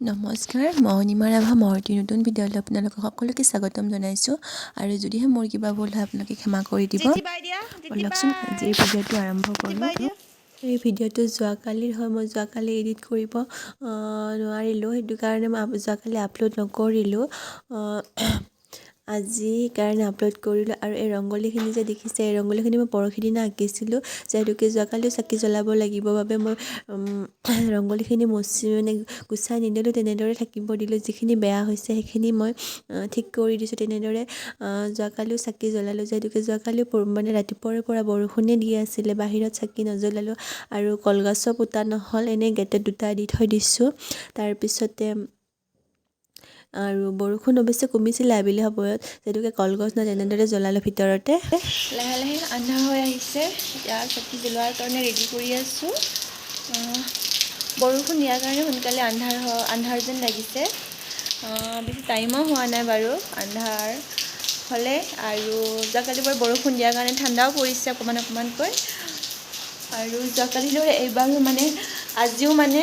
নমস্কাৰ, মই অনিমা ৰাভা মহৰ্তি নতুন ভিডিঅ'লৈ আপোনালোকক সকলোকে স্বাগতম জনাইছোঁ। আৰু যদিহে মোৰ কিবা ভুল হয় আপোনালোকে ক্ষমা কৰি দিব। বলকচোন আজিৰ ভিডিঅ'টো আৰম্ভ কৰোঁ। এই ভিডিঅ'টো যোৱাকালিৰ হয়, মই যোৱাকালি এডিট কৰিব নোৱাৰিলোঁ, সেইটো কাৰণে মই যোৱাকালি আপলোড নকৰিলোঁ। আজি কাৰণে আপলোড কৰিলোঁ। আৰু এই ৰংগলীখিনি যে দেখিছে, এই ৰংগলীখিনি মই পৰহি দিনা আঁকিছিলোঁ। যিহেতুকে যোৱাকালিও চাকি জ্বলাব লাগিব বাবে মই ৰংগলীখিনি গুচাই নিদিলোঁ, তেনেদৰে থাকিব দিলোঁ। যিখিনি বেয়া হৈছে সেইখিনি মই ঠিক কৰি দিছোঁ। তেনেদৰে যোৱাকালিও চাকি জ্বলালোঁ, যিহেতুকে যোৱাকালিও মানে ৰাতিপুৱাৰ পৰা বৰষুণে দি আছিলে, বাহিৰত চাকি নজ্বলালোঁ। আৰু কলগছো পোতা নহ'ল, এনেই গেটত দুটা দি থৈ দিছোঁ। তাৰপিছতে আৰু বৰষুণ অৱশ্যে কমিছিলে আবেলি সময়ত, যিহেতুকে কলগছ নাই, তেনেদৰে জ্বলালোঁ ভিতৰতে। লাহে লাহে আন্ধাৰ হৈ আহিছে, এতিয়া চাকি জ্বলোৱাৰ কাৰণে ৰেডি কৰি আছোঁ। বৰষুণ দিয়াৰ কাৰণে সোনকালে আন্ধাৰ যেন লাগিছে। বেছি টাইমো হোৱা নাই বাৰু আন্ধাৰ হ'লে। আৰু যোৱাকালি বাৰু বৰষুণ দিয়াৰ কাৰণে ঠাণ্ডাও পৰিছে অকণমানকৈ। আৰু যোৱাকালিৰ দৰে এইবাৰো মানে আজিও মানে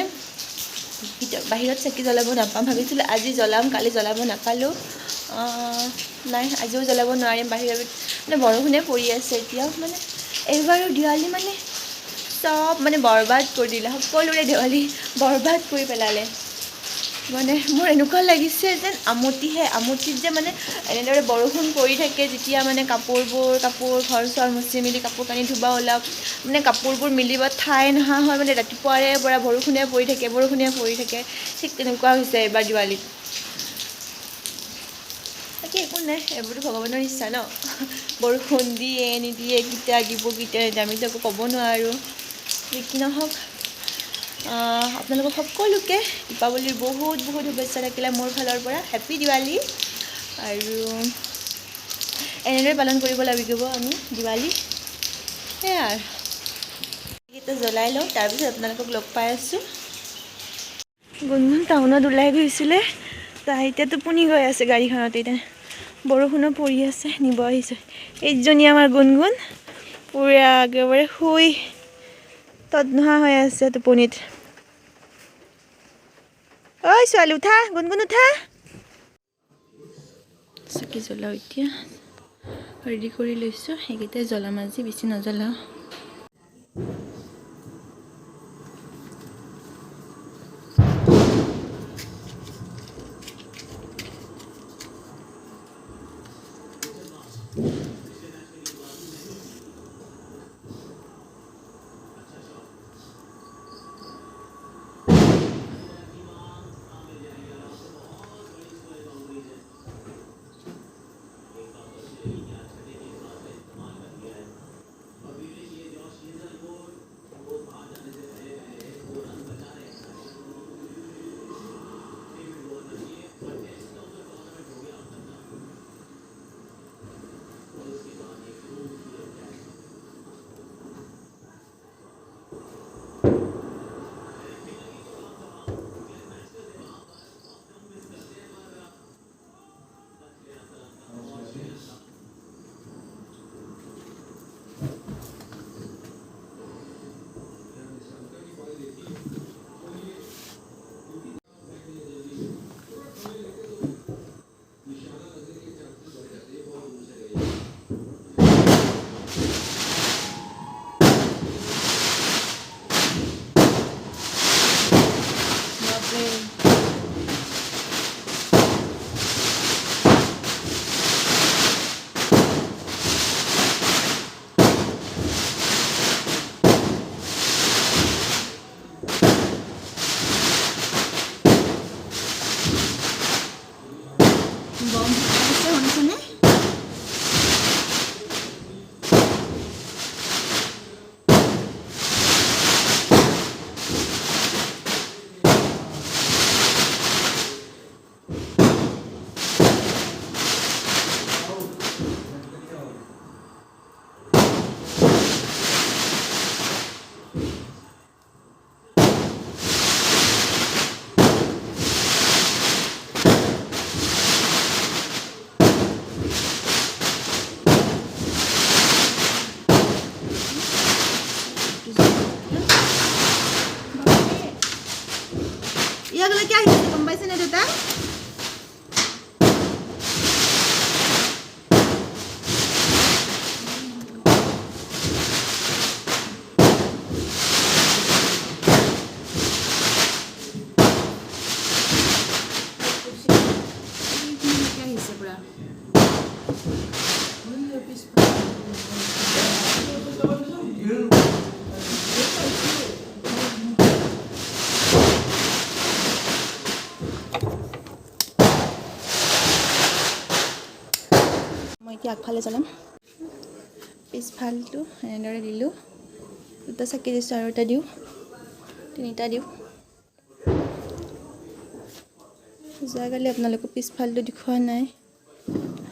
বাহিৰত চাকি জ্বলাব নাপাম ভাবিছিলোঁ, আজি জ্বলাম, কালি জ্বলাব নাপালোঁ। নাই, আজিও জ্বলাব নোৱাৰিম, বাহিৰত মানে বৰষুণে পৰি আছে এতিয়াও। মানে এইবাৰো দেৱালী মানে চব মানে বৰবাদ কৰি দিলে, সকলোৰে দেৱালী বৰবাদ কৰি পেলালে। মানে মোৰ এনেকুৱা লাগিছে যেন আমটিত যে মানে এনেদৰে বৰষুণ পৰি থাকে, যেতিয়া মানে কাপোৰ ঘৰ চৰ মুচি মেলি কাপোৰ কানি ধুব ওলাওঁ, মানে কাপোৰবোৰ মিলিব ঠাই নহা হয়, মানে ৰাতিপুৱাৰে পৰা বৰষুণে পৰি থাকে। ঠিক তেনেকুৱা হৈছে এইবাৰ দেৱালীত। তাকে একো নাই, এইবোৰতো ভগৱানৰ ইচ্ছা ন। বৰষুণ দিয়ে নিদিয়ে, কেতিয়া দিব কেতিয়া নিদিয়ে আমিতো একো ক'ব নোৱাৰোঁ। যি নহওক, আপোনালোকক সকলোকে দীপাৱলীৰ বহুত শুভেচ্ছা থাকিলে মোৰ ফালৰ পৰা। হেপ্পী দিৱালী। আৰু এনেদৰে পালন কৰিব লাগিব আমি দিৱালী। সেয়া আৰু এইকেইটা জ্বলাই লওঁ, তাৰপিছত আপোনালোকক লগ পাই আছোঁ। গুণগুণ টাউনত ওলাই গৈছিলে, তাই এতিয়া টোপনি গৈ আছে গাড়ীখনতে। এতিয়া বৰষুণো পৰি আছে, নিব আহিছোঁ। এইজনী আমাৰ গুণগুণ পুৰা একেবাৰে শুই তত নোহোৱা হৈ আছে টোপনিত। ঐ ছোৱালী উঠা, গুণগুণ উঠা। চাকি জ্বলাওঁ, এতিয়া ৰেডি কৰি লৈছোঁ। সেইকেইটাই জ্বলাম আজি, বেছি নজ্বলাওঁ। গম পাইছেনে দেউতা? মই এতিয়া আগফালে জ্বলাম। পিছফালটো এনেদৰে দিলোঁ। দুটা চাকি দিছোঁ আৰু এটা দিওঁ, তিনিটা দিওঁ। যোৱাকালি আপোনালোকক পিছফালটো দেখুওৱা নাই,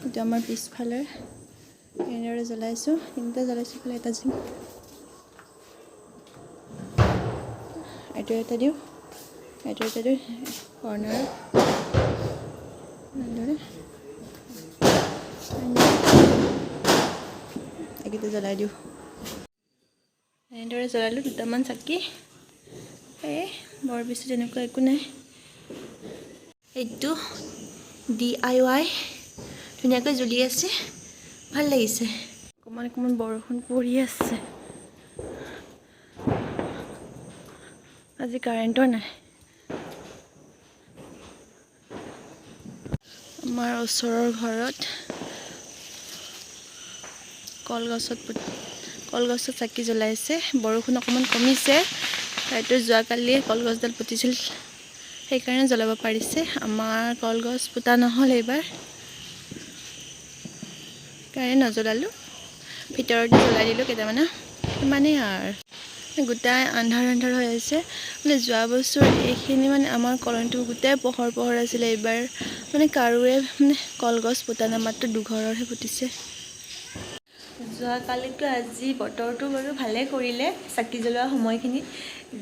এইটো আমাৰ পিছফালে এনেদৰে জ্বলাইছোঁ। তিনিটা জ্বলাইছোঁ, ফালে এটা দিওঁ, এইটো এটা দিওঁ, এইটো এটা দিওঁ কৰ্ণাৰত এনেদৰে এইকেইটা জ্বলাই দিওঁ। এনেদৰে জ্বলালোঁ দুটামান চাকি। বৰ বেছি তেনেকুৱা একো নাই। এইটো DIY ধুনীয়াকৈ জ্বলি আছে, ভাল লাগিছে। অকণমান অকণমান বৰষুণ পৰি আছে। আজি কাৰেণ্টো নাই। আমাৰ ওচৰৰ ঘৰত কলগছত চাকি জ্বলাইছে। বৰষুণ অকণমান কমিছে, হয়তো যোৱাকালিয়ে কলগছডাল পুতিছিল, সেইকাৰণে জ্বলাব পাৰিছে। আমাৰ কলগছ পুতা নহ'ল এইবাৰ, সেইকাৰণে নজ্বলালোঁ। ভিতৰতে জ্বলাই দিলোঁ কেইটামানে, সিমানেই আৰু। গোটাই আন্ধাৰ আন্ধাৰ হৈ আছে। মানে যোৱা বছৰ এইখিনি মানে আমাৰ কলনীটো গোটেই পোহৰ পোহৰ আছিলে। এইবাৰ মানে কাৰোৱে মানে কলগছ পুতা নাই, মাত্ৰ দুঘৰৰহে পুতিছে। যোৱাকালিতকৈ আজি বতৰটো বাৰু ভালেই কৰিলে চাকি জ্বলোৱা সময়খিনিত।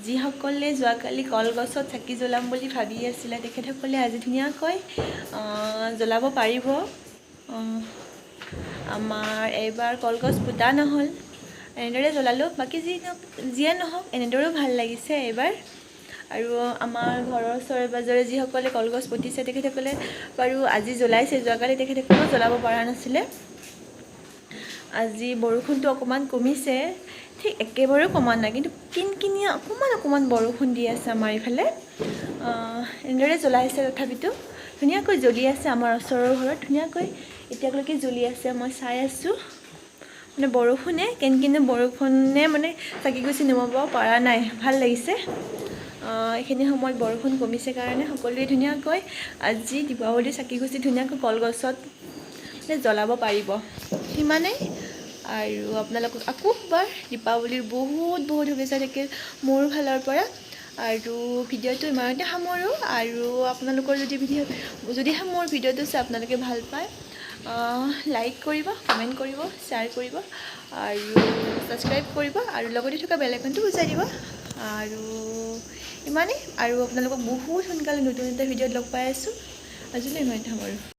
যিসকলে যোৱাকালি কলগছত চাকি জ্বলাম বুলি ভাবি আছিলে, তেখেতসকলে আজি ধুনীয়াকৈ জ্বলাব পাৰিব। আমাৰ এইবাৰ কলগছ পুতা নহ'ল, এনেদৰে জ্বলালোঁ। বাকী যিয়ে নহওক এনেদৰেও ভাল লাগিছে এইবাৰ। আৰু আমাৰ ঘৰৰ ওচৰে পাজৰে যিসকলে কলগছ পুতিছে, তেখেতসকলে বাৰু আজি জ্বলাইছে। যোৱাকালি তেখেতসকলেও জ্বলাব পৰা নাছিলে। আজি বৰষুণটো অকণমান কমিছে, ঠিক একেবাৰেও কমা নাই, কিন্তু কিনকিনীয়া অকণমান বৰষুণ দি আছে আমাৰ এইফালে। এনেদৰে জ্বলাইছে, তথাপিতো ধুনীয়াকৈ জ্বলি আছে। আমাৰ ওচৰৰ ঘৰত ধুনীয়াকৈ এতিয়ালৈকে জ্বলি আছে, মই চাই আছোঁ। মানে বৰষুণে কিনকিনীয়া বৰষুণে মানে চাকি গছি নুমাব পৰা নাই, ভাল লাগিছে। এইখিনি সময়ত বৰষুণ কমিছে কাৰণে সকলোৱে ধুনীয়াকৈ আজি দীপাৱলী চাকি গছি ধুনীয়াকৈ কলগছত জ্বলাব পাৰিব। সিমানেই আৰু আপোনালোকক আকৌ এবাৰ দীপাৱলীৰ বহুত শুভেচ্ছা থাকিল মোৰ ফালৰ পৰা। আৰু ভিডিঅ'টো ইমানতে সামৰোঁ। আৰু আপোনালোকৰ যদিহে মোৰ ভিডিঅ'টো চাই আপোনালোকে ভাল পায়, লাইক কৰিব, কমেণ্ট কৰিব, শ্বেয়াৰ কৰিব আৰু ছাবস্ক্ৰাইব কৰিব, আৰু লগতে থকা বেল আইকনটো বজাই দিব। আৰু ইমানেই। আৰু আপোনালোকক বহুত সোনকালে নতুন এটা ভিডিঅ'ত লগ পাই আছোঁ। আজিলৈ ইমানতে সামৰোঁ।